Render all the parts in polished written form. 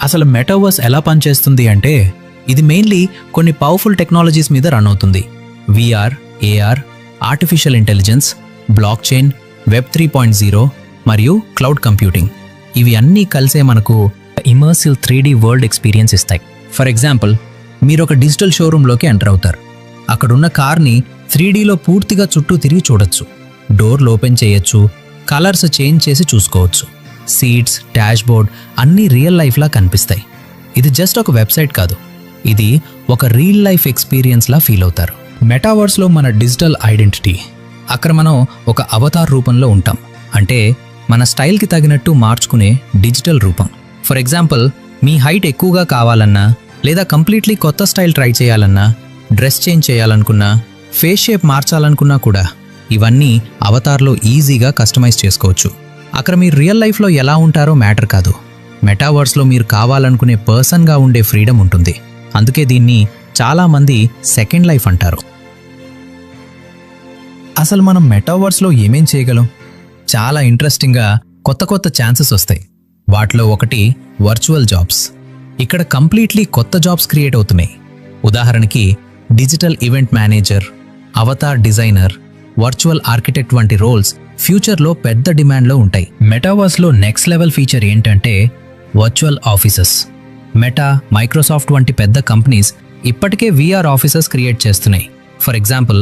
అసలు మెటావర్స్ ఎలా పనిచేస్తుంది అంటే ఇది మెయిన్లీ కొన్ని పవర్ఫుల్ టెక్నాలజీస్ మీద రన్ అవుతుంది. VR, AR, artificial intelligence, block chain, web 3.0 మరియు క్లౌడ్ కంప్యూటింగ్. ఇవి అన్నీ కలిసే మనకు ఇమర్సివ్ 3D వరల్డ్ ఎక్స్పీరియన్స్ ఇస్తాయి. ఫర్ ఎగ్జాంపుల్, మీరు ఒక డిజిటల్ షోరూంలోకి ఎంటర్ అవుతారు. అక్కడున్న కార్ని 3Dలో పూర్తిగా చుట్టూ తిరిగి చూడొచ్చు. డోర్లు ఓపెన్ చేయొచ్చు, కలర్స్ చేంజ్ చేసి చూసుకోవచ్చు. సీట్స్, డాష్బోర్డ్ అన్నీ రియల్ లైఫ్లా కనిపిస్తాయి. ఇది జస్ట్ ఒక వెబ్సైట్ కాదు, ఇది ఒక రియల్ లైఫ్ ఎక్స్పీరియన్స్లా ఫీల్ అవుతారు. మెటావర్స్లో మన డిజిటల్ ఐడెంటిటీ, అక్కడ మనం ఒక అవతార్ రూపంలో ఉంటాం. అంటే మన స్టైల్కి తగినట్టు మార్చుకునే డిజిటల్ రూపం. ఫర్ ఎగ్జాంపుల్, మీ హైట్ ఎక్కువగా కావాలన్నా, లేదా కంప్లీట్లీ కొత్త స్టైల్ ట్రై చేయాలన్నా, డ్రెస్ చేంజ్ చేయాలనుకున్నా, ఫేస్ షేప్ మార్చాలనుకున్నా కూడా ఇవన్నీ అవతార్లో ఈజీగా కస్టమైజ్ చేసుకోవచ్చు. అక్కడ మీరు రియల్ లైఫ్లో ఎలా ఉంటారో మ్యాటర్ కాదు, మెటావర్స్లో మీరు కావాలనుకునే పర్సన్గా ఉండే ఫ్రీడమ్ ఉంటుంది. అందుకే దీన్ని చాలామంది సెకండ్ లైఫ్ అంటారు. అసలు మనం మెటావర్స్లో ఏమేం చేయగలం? చాలా ఇంట్రెస్టింగ్గా కొత్త కొత్త ఛాన్సెస్ వస్తాయి. వాటిలో ఒకటి వర్చువల్ జాబ్స్. ఇక్కడ కంప్లీట్లీ కొత్త జాబ్స్ క్రియేట్ అవుతున్నాయి. ఉదాహరణకి digital event manager, Avatar designer, virtual architect వంటి రోల్స్ ఫ్యూచర్లో పెద్ద డిమాండ్లో ఉంటాయి. మెటావర్స్లో నెక్స్ట్ లెవెల్ ఫీచర్ ఏంటంటే వర్చువల్ ఆఫీసెస్. మెటా, మైక్రోసాఫ్ట్ వంటి పెద్ద కంపెనీస్ ఇప్పటికే VR ఆఫీసెస్ క్రియేట్ చేస్తున్నాయి. ఫర్ ఎగ్జాంపుల్,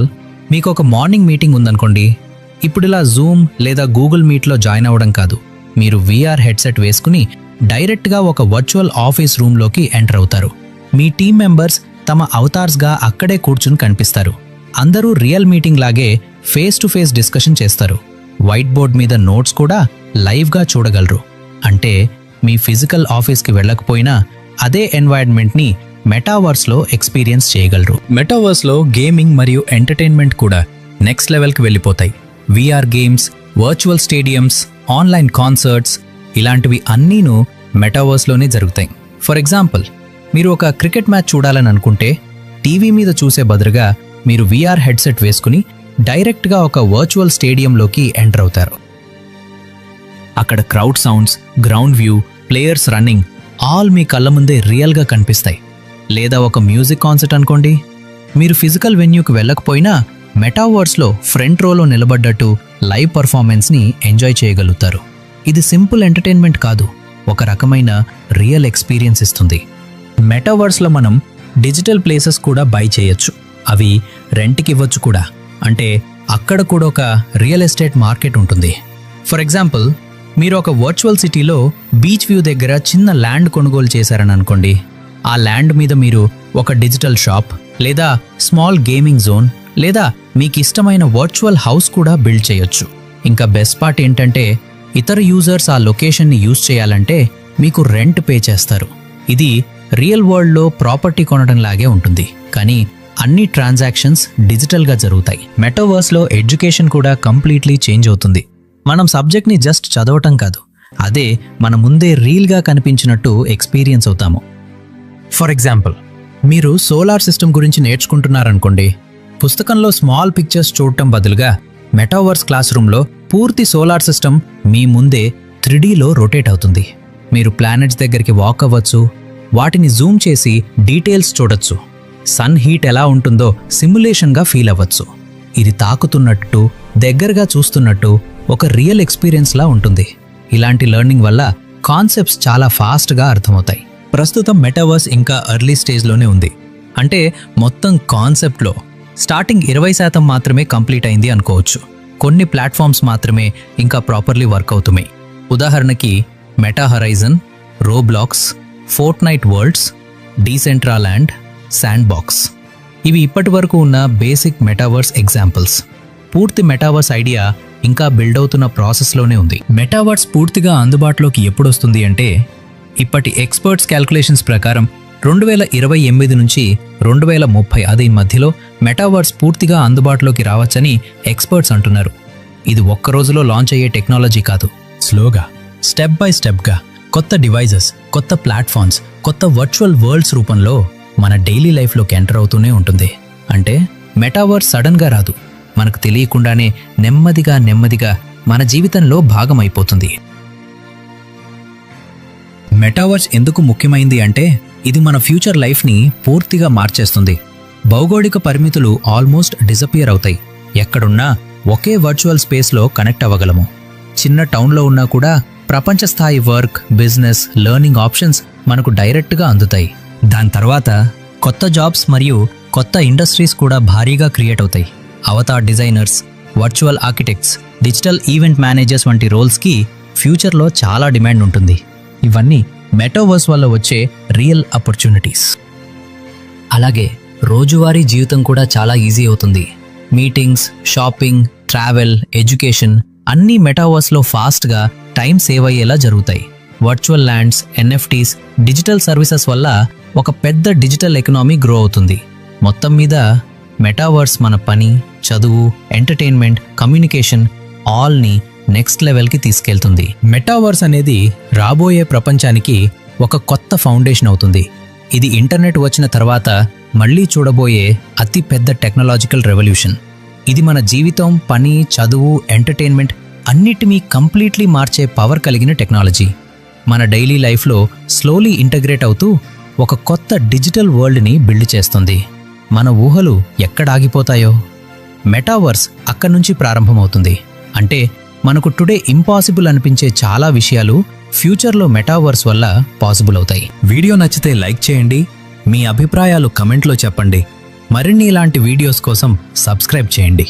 మీకు ఒక మార్నింగ్ మీటింగ్ ఉందనుకోండి, ఇప్పుడు ఇలా జూమ్ లేదా గూగుల్ మీట్లో జాయిన్ అవ్వడం కాదు, మీరు VR హెడ్సెట్ వేసుకుని డైరెక్ట్గా ఒక వర్చువల్ ఆఫీస్ రూమ్లోకి ఎంటర్ అవుతారు. మీ టీం మెంబర్స్ తమ అవతార్స్గా అక్కడే కూర్చుని కనిపిస్తారు. అందరూ రియల్ మీటింగ్ లాగే ఫేస్ టు ఫేస్ డిస్కషన్ చేస్తారు. వైట్ బోర్డ్ మీద నోట్స్ కూడా లైవ్గా చూడగలరు. అంటే మీ ఫిజికల్ ఆఫీస్కి వెళ్ళకపోయినా అదే ఎన్వైరన్మెంట్ని మెటావర్స్లో ఎక్స్పీరియన్స్ చేయగలరు. మెటావర్స్లో గేమింగ్ మరియు ఎంటర్టైన్మెంట్ కూడా నెక్స్ట్ లెవెల్కి వెళ్ళిపోతాయి. VR games, virtual stadiums, online concerts ఇలాంటివి అన్నీను మెటావర్స్లోనే జరుగుతాయి. ఫర్ ఎగ్జాంపుల్, మీరు ఒక క్రికెట్ మ్యాచ్ చూడాలని అనుకుంటే టీవీ మీద చూసే బదులుగా మీరు VR హెడ్సెట్ వేసుకుని డైరెక్ట్గా ఒక వర్చువల్ స్టేడియంలోకి ఎంటర్ అవుతారు. అక్కడ crowd sounds, ground view, players running all మీ కళ్ళ ముందే రియల్గా కనిపిస్తాయి. లేదా ఒక మ్యూజిక్ కాన్సర్ట్ అనుకోండి, మీరు ఫిజికల్ వెన్యూకి వెళ్ళకపోయినా మెటావర్స్లో ఫ్రంట్ రోలో నిలబడ్డట్టు లైవ్ పర్ఫార్మెన్స్ని ఎంజాయ్ చేయగలుగుతారు. ఇది సింపుల్ ఎంటర్టైన్మెంట్ కాదు, ఒక రకమైన రియల్ ఎక్స్పీరియన్స్ ఇస్తుంది. మెటావర్స్లో మనం డిజిటల్ ప్లేసెస్ కూడా బై చేయొచ్చు, అవి రెంట్కి ఇవ్వచ్చు కూడా. అంటే అక్కడ కూడా ఒక రియల్ ఎస్టేట్ మార్కెట్ ఉంటుంది. ఫర్ ఎగ్జాంపుల్, మీరు ఒక వర్చువల్ సిటీలో బీచ్ వ్యూ దగ్గర చిన్న ల్యాండ్ కొనుగోలు చేశారని అనుకోండి. ఆ ల్యాండ్ మీద మీరు ఒక డిజిటల్ షాప్ లేదా స్మాల్ గేమింగ్ జోన్ లేదా మీకు ఇష్టమైన వర్చువల్ హౌస్ కూడా బిల్డ్ చేయొచ్చు. ఇంకా బెస్ట్ పార్ట్ ఏంటంటే ఇతర యూజర్స్ ఆ లొకేషన్ని యూజ్ చేయాలంటే మీకు రెంట్ పే చేస్తారు. ఇది రియల్ వరల్డ్లో ప్రాపర్టీ కొనడం లాగే ఉంటుంది, కానీ అన్ని ట్రాన్సాక్షన్స్ డిజిటల్గా జరుగుతాయి. మెటావర్స్లో ఎడ్యుకేషన్ కూడా కంప్లీట్లీ చేంజ్ అవుతుంది. మనం సబ్జెక్ట్ని జస్ట్ చదవటం కాదు, అదే మన ముందే రీల్గా కనిపించినట్టు ఎక్స్పీరియన్స్ అవుతాము. ఫర్ ఎగ్జాంపుల్, మీరు సోలార్ సిస్టమ్ గురించి నేర్చుకుంటున్నారనుకోండి, పుస్తకంలో స్మాల్ పిక్చర్స్ చూడటం బదులుగా మెటావర్స్ క్లాస్ రూమ్లో పూర్తి సోలార్ సిస్టమ్ మీ ముందే 3Dలో రొటేట్ అవుతుంది. మీరు ప్లానెట్స్ దగ్గరికి వాక్ అవ్వచ్చు, వాటిని జూమ్ చేసి డీటెయిల్స్ చూడొచ్చు, సన్ హీట్ ఎలా ఉంటుందో సిమ్యులేషన్గా ఫీల్ అవ్వచ్చు. ఇది తాకుతున్నట్టు, దగ్గరగా చూస్తున్నట్టు ఒక రియల్ ఎక్స్పీరియన్స్లా ఉంటుంది. ఇలాంటి లెర్నింగ్ వల్ల కాన్సెప్ట్స్ చాలా ఫాస్ట్గా అర్థమవుతాయి. ప్రస్తుతం మెటావర్స్ ఇంకా ఎర్లీ స్టేజ్లోనే ఉంది. అంటే మొత్తం కాన్సెప్ట్లో స్టార్టింగ్ 20% మాత్రమే కంప్లీట్ అయింది అనుకోవచ్చు. కొన్ని ప్లాట్ఫామ్స్ మాత్రమే ఇంకా ప్రాపర్లీ వర్క్ అవుతున్నాయి. ఉదాహరణకి Meta Horizon, Roblox, Fortnite worlds, Decentraland, sandbox. ఇవి ఇప్పటి వరకు ఉన్న బేసిక్ మెటావర్స్ ఎగ్జాంపుల్స్. పూర్తి మెటావర్స్ ఐడియా ఇంకా బిల్డ్ అవుతున్న ప్రాసెస్లోనే ఉంది. మెటావర్స్ పూర్తిగా అందుబాటులోకి ఎప్పుడొస్తుంది అంటే, ఇప్పటి ఎక్స్పర్ట్స్ క్యాల్కులేషన్స్ ప్రకారం 2028 నుంచి 2030 అది మధ్యలో మెటావర్స్ పూర్తిగా అందుబాటులోకి రావచ్చని ఎక్స్పర్ట్స్ అంటున్నారు. ఇది ఒక్క రోజులో లాంచ్ అయ్యే టెక్నాలజీ కాదు, స్లోగా, స్టెప్ బై స్టెప్గా కొత్త డివైజెస్, కొత్త ప్లాట్ఫామ్స్, కొత్త వర్చువల్ వరల్డ్స్ రూపంలో మన డైలీ లైఫ్లోకి ఎంటర్ అవుతూనే ఉంటుంది. అంటే మెటావర్స్ సడన్గా రాదు, మనకు తెలియకుండానే నెమ్మదిగా నెమ్మదిగా మన జీవితంలో భాగమైపోతుంది. మెటావర్స్ ఎందుకు ముఖ్యమైంది అంటే ఇది మన ఫ్యూచర్ లైఫ్ని పూర్తిగా మార్చేస్తుంది. భౌగోళిక పరిమితులు ఆల్మోస్ట్ డిసపియర్ అవుతాయి. ఎక్కడున్నా ఒకే వర్చువల్ స్పేస్లో కనెక్ట్ అవ్వగలము. చిన్న టౌన్లో ఉన్నా కూడా ప్రపంచ స్థాయి వర్క్, బిజినెస్, లెర్నింగ్ ఆప్షన్స్ మనకు డైరెక్ట్గా అందుతాయి. దాని తర్వాత కొత్త జాబ్స్ మరియు కొత్త ఇండస్ట్రీస్ కూడా భారీగా క్రియేట్ అవుతాయి. Avatar designers, virtual architects, digital event managers వంటి రోల్స్కి ఫ్యూచర్లో చాలా డిమాండ్ ఉంటుంది. ఇవన్నీ మెటావర్స్ వల్ల వచ్చే రియల్ ఆపర్చునిటీస్. అలాగే రోజువారీ జీవితం కూడా చాలా ఈజీ అవుతుంది. మీటింగ్స్, షాపింగ్, ట్రావెల్, ఎడ్యుకేషన్ అన్నీ మెటావర్స్లో ఫాస్ట్గా టైం సేవ్ అయ్యేలా జరుగుతాయి. Virtual lands, NFTs, digital services వల్ల ఒక పెద్ద డిజిటల్ ఎకనామీ గ్రో అవుతుంది. మొత్తం మీద మెటావర్స్ మన పని, చదువు, ఎంటర్టైన్మెంట్, కమ్యూనికేషన్ ఆల్ని నెక్స్ట్ లెవెల్కి తీసుకెళ్తుంది. మెటావర్స్ అనేది రాబోయే ప్రపంచానికి ఒక కొత్త ఫౌండేషన్ అవుతుంది. ఇది ఇంటర్నెట్ వచ్చిన తర్వాత మళ్ళీ చూడబోయే అతి పెద్ద టెక్నాలజికల్ రెవల్యూషన్. ఇది మన జీవితం, పని, చదువు, ఎంటర్టైన్మెంట్ అన్నిటినీ కంప్లీట్లీ మార్చే పవర్ కలిగిన టెక్నాలజీ. మన డైలీ లైఫ్లో స్లోలీ ఇంటగ్రేట్ అవుతూ ఒక కొత్త డిజిటల్ వరల్డ్ని బిల్డ్ చేస్తుంది. మన ఊహలు ఎక్కడ ఆగిపోతాయో మెటావర్స్ అక్కడి నుంచి ప్రారంభమవుతుంది. అంటే మనకు టుడే ఇంపాసిబుల్ అనిపించే చాలా విషయాలు ఫ్యూచర్లో మెటావర్స్ వల్ల పాసిబుల్ అవుతాయి. వీడియో నచ్చితే లైక్ చేయండి. మీ అభిప్రాయాలు కమెంట్లో చెప్పండి. మరిన్ని ఇలాంటి వీడియోస్ కోసం సబ్స్క్రైబ్ చేయండి.